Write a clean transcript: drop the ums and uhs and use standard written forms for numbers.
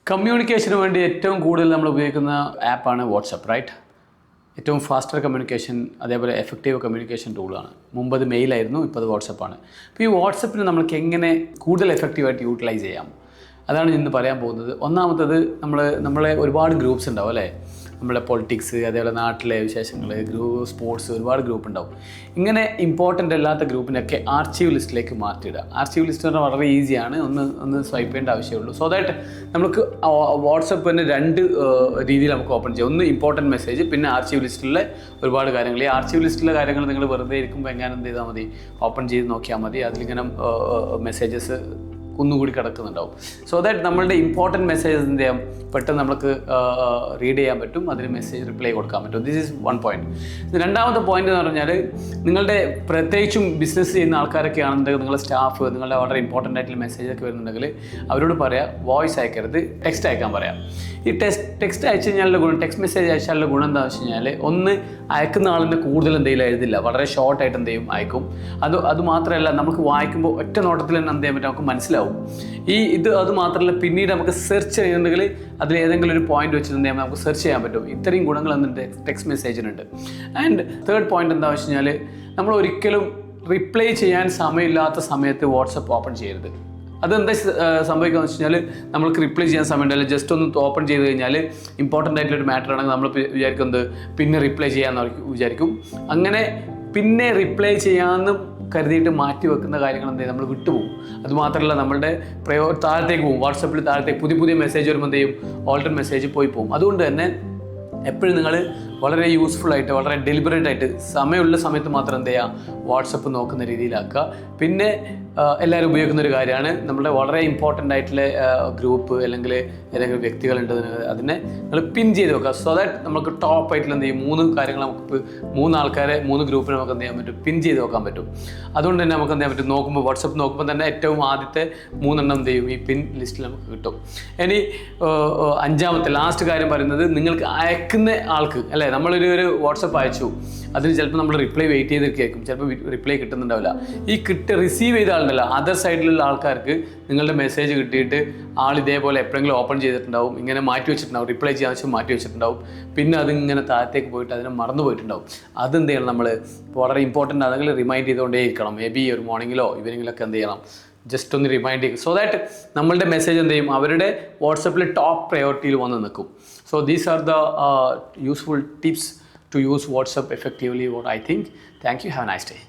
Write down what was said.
കമ്മ്യൂണിക്കേഷന് വേണ്ടി ഏറ്റവും കൂടുതൽ നമ്മൾ ഉപയോഗിക്കുന്ന ആപ്പാണ് വാട്സപ്പ്, റൈറ്റ്? ഏറ്റവും ഫാസ്റ്റർ കമ്മ്യൂണിക്കേഷൻ, അതേപോലെ എഫക്റ്റീവ് കമ്മ്യൂണിക്കേഷൻ ടൂളാണ്. മുമ്പ് അത് മെയിലായിരുന്നു, ഇപ്പോൾ അത് വാട്സപ്പാണ്. അപ്പോൾ ഈ വാട്സപ്പിന് നമ്മൾക്ക് എങ്ങനെ കൂടുതൽ എഫക്റ്റീവായിട്ട് യൂട്ടിലൈസ് ചെയ്യാം, അതാണ് ഇന്ന് പറയാൻ പോകുന്നത്. ഒന്നാമത്തത് നമ്മളെ ഒരുപാട് ഗ്രൂപ്പ്സ് ഉണ്ടാവും അല്ലേ? നമ്മളെ പൊളിറ്റിക്സ്, അതേപോലെ നാട്ടിലെ വിശേഷങ്ങൾ, സ്പോർട്സ്, ഒരുപാട് ഗ്രൂപ്പ് ഉണ്ടാവും. ഇങ്ങനെ ഇമ്പോർട്ടൻ്റ് അല്ലാത്ത ഗ്രൂപ്പിനൊക്കെ ആർച്ചീവ് ലിസ്റ്റിലേക്ക് മാറ്റിയിടുക. ആർച്ചീവ് ലിസ്റ്റ് പറഞ്ഞാൽ വളരെ ഈസിയാണ്, ഒന്ന് സ്വൈപ്പ് ചെയ്യേണ്ട ആവശ്യമുള്ളൂ. സോ ദാറ്റ് നമുക്ക് വാട്സപ്പിന് രണ്ട് രീതിയിൽ നമുക്ക് ഓപ്പൺ ചെയ്യാം. ഒന്ന് ഇമ്പോർട്ടൻറ്റ് മെസ്സേജ്, പിന്നെ ആർച്ചീവ് ലിസ്റ്റിലെ ഒരുപാട് കാര്യങ്ങൾ. ഈ ആർച്ചീവ് ലിസ്റ്റിലെ കാര്യങ്ങൾ നിങ്ങൾ വെറുതെ ഇരിക്കുമ്പോൾ എങ്ങനെ എന്ത് ചെയ്താൽ മതി, ഓപ്പൺ ചെയ്ത് നോക്കിയാൽ മതി. അതിലിങ്ങനെ മെസ്സേജസ് ഒന്നുകൂടി കിടക്കുന്നുണ്ടാവും. സോ ദാറ്റ് നമ്മളുടെ ഇമ്പോർട്ടൻറ്റ് മെസ്സേജസ് എന്ത് ചെയ്യാം, പെട്ടെന്ന് നമുക്ക് റീഡ് ചെയ്യാൻ പറ്റും, അതിന് മെസ്സേജ് റിപ്ലൈ കൊടുക്കാൻ പറ്റും. This is one point. രണ്ടാമത്തെ പോയിന്റ് എന്ന് പറഞ്ഞാൽ, നിങ്ങളുടെ പ്രത്യേകിച്ചും ബിസിനസ് ചെയ്യുന്ന ആൾക്കാരൊക്കെ ആണെന്നുണ്ടെങ്കിൽ, നിങ്ങളുടെ സ്റ്റാഫ്, നിങ്ങളുടെ വളരെ ഇമ്പോർട്ടൻ്റ് ആയിട്ടുള്ള മെസ്സേജൊക്കെ വരുന്നുണ്ടെങ്കിൽ അവരോട് പറയാം, വോയിസ് അയക്കരുത്, ടെക്സ്റ്റ് അയക്കാൻ പറയാം. ഈ ടെക്സ്റ്റ് അയച്ചു കഴിഞ്ഞാലുള്ള ഗുണം, ടെക്സ്റ്റ് മെസ്സേജ് അയച്ചാലുള്ള ഗുണം എന്താണെന്ന് വെച്ച് കഴിഞ്ഞാൽ, ഒന്ന് അയക്കുന്ന ആളിൻ്റെ കൂടുതൽ എന്തെങ്കിലും എഴുതില്ല, വളരെ ഷോർട്ടായിട്ട് എന്ത് ചെയ്യും, അയക്കും. അത് മാത്രമല്ല, നമുക്ക് വായിക്കുമ്പോൾ ഒറ്റ നോട്ടത്തിൽ തന്നെ എന്ത് ചെയ്യാൻ പറ്റും, നമുക്ക് മനസ്സിലാവും. അത് മാത്രമല്ല, പിന്നീട് നമുക്ക് സെർച്ച് ചെയ്യുന്നുണ്ടെങ്കിൽ അതിൽ ഏതെങ്കിലും ഒരു പോയിന്റ് വെച്ചിട്ടുണ്ടെങ്കിൽ നമുക്ക് സെർച്ച് ചെയ്യാൻ പറ്റും. ഇത്രയും ഗുണങ്ങൾ എന്നിട്ട് ടെക്സ്റ്റ് മെസ്സേജിനുണ്ട്. ആൻഡ് തേർഡ് പോയിന്റ് എന്താണെന്ന് വെച്ച് കഴിഞ്ഞാൽ, നമ്മൾ ഒരിക്കലും റിപ്ലൈ ചെയ്യാൻ സമയമില്ലാത്ത സമയത്ത് വാട്സപ്പ് ഓപ്പൺ ചെയ്യരുത്. അതെന്താ സംഭവിക്കുക എന്ന് വെച്ച് കഴിഞ്ഞാൽ, നമ്മൾക്ക് റിപ്ലൈ ചെയ്യാൻ സമയമുണ്ടല്ലോ, ജസ്റ്റ് ഒന്ന് ഓപ്പൺ ചെയ്ത് കഴിഞ്ഞാൽ ഇമ്പോർട്ടൻ്റ് ആയിട്ടുള്ളൊരു മാറ്റർ ആണെങ്കിൽ നമ്മൾ വിചാരിക്കുന്നത് പിന്നെ റിപ്ലൈ ചെയ്യാമെന്ന് വിചാരിക്കും. അങ്ങനെ പിന്നെ റിപ്ലൈ ചെയ്യാമെന്ന് കരുതിയിട്ട് മാറ്റി വെക്കുന്ന കാര്യങ്ങൾ എന്ത് ചെയ്യും, നമ്മൾ വിട്ടുപോകും. അതുമാത്രമല്ല, നമ്മളുടെ താഴത്തേക്ക് പോകും. വാട്സപ്പിൽ താഴത്തേക്ക് പുതിയ മെസ്സേജ് വരുമ്പോൾ എന്ത് ചെയ്യും, ഓൾറെഡി മെസ്സേജ് പോയി പോകും. അതുകൊണ്ട് തന്നെ എപ്പോഴും നിങ്ങൾ വളരെ യൂസ്ഫുള്ളായിട്ട്, വളരെ ഡെലിബറേറ്റ് ആയിട്ട് സമയമുള്ള സമയത്ത് മാത്രം എന്ത് ചെയ്യുക, വാട്സപ്പ് നോക്കുന്ന രീതിയിലാക്കുക. പിന്നെ എല്ലാവരും ഉപയോഗിക്കുന്ന ഒരു കാര്യമാണ്, നമ്മുടെ വളരെ ഇമ്പോർട്ടൻ്റ് ആയിട്ടുള്ള ഗ്രൂപ്പ് അല്ലെങ്കിൽ ഏതെങ്കിലും വ്യക്തികളുണ്ട്, അതിനെ നിങ്ങൾ പിൻ ചെയ്ത് വെക്കുക. സോ ദാറ്റ് നമുക്ക് ടോപ്പ് ആയിട്ടുള്ള എന്ത് ചെയ്യും, 3 കാര്യങ്ങൾ നമുക്ക് 3 ആൾക്കാരെ 3 ഗ്രൂപ്പിനെ നമുക്ക് എന്ത് ചെയ്യാൻ പറ്റും, പിൻ ചെയ്ത് വെക്കാൻ പറ്റും. അതുകൊണ്ട് തന്നെ നമുക്ക് എന്ത് ചെയ്യാൻ പറ്റും, നോക്കുമ്പോൾ വാട്സപ്പ് നോക്കുമ്പോൾ തന്നെ ഏറ്റവും ആദ്യത്തെ 3 എണ്ണം എന്ത് ചെയ്യും, ഈ പിൻ ലിസ്റ്റിൽ നമുക്ക് കിട്ടും. ഇനി അഞ്ചാമത്തെ ലാസ്റ്റ് കാര്യം പറയുന്നത്, നിങ്ങൾക്ക് അയക്കുന്ന ആൾക്ക് അല്ലേ, നമ്മളൊരു വാട്സപ്പ് അയച്ചു, അതിന് ചിലപ്പോൾ നമ്മൾ റിപ്ലൈ വെയിറ്റ് ചെയ്ത് കേൾക്കും, ചിലപ്പോൾ റിപ്ലൈ കിട്ടുന്നുണ്ടാവില്ല. ഈ റിസീവ് ചെയ്ത ആളുണ്ടല്ലോ, അതർ സൈഡിലുള്ള ആൾക്കാർക്ക് നിങ്ങളുടെ മെസ്സേജ് കിട്ടിയിട്ട് ആൾ ഇതേപോലെ എപ്പോഴെങ്കിലും ഓപ്പൺ ചെയ്തിട്ടുണ്ടാവും, ഇങ്ങനെ മാറ്റി വെച്ചിട്ടുണ്ടാവും, റിപ്ലൈ ചെയ്യാൻ ആവശ്യം മാറ്റി വെച്ചിട്ടുണ്ടാവും, പിന്നെ അതിങ്ങനെ താഴത്തേക്ക് പോയിട്ട് അതിനെ മറന്നു പോയിട്ടുണ്ടാവും. അതെന്ത് ചെയ്യണം, നമ്മൾ വളരെ ഇമ്പോർട്ടൻ്റ് ആണെങ്കിൽ റിമൈൻഡ് ചെയ്തുകൊണ്ടേ ഇരിക്കണം. മേ ബി ഒരു മോർണിംഗിലോ ഈവനിങ്ങിലൊക്കെ എന്ത് ചെയ്യണം, ജസ്റ്റ് ഒന്ന് റിമൈൻഡ് ചെയ്യും. സോ ദാറ്റ് നമ്മളുടെ മെസ്സേജ് എന്ത് ചെയ്യും, അവരുടെ വാട്സപ്പിൽ ടോപ്പ് പ്രയോറിറ്റിയിൽ വന്ന് നിൽക്കും. So these are the useful tips to use WhatsApp effectively, what I think. Thank you. Have a nice day.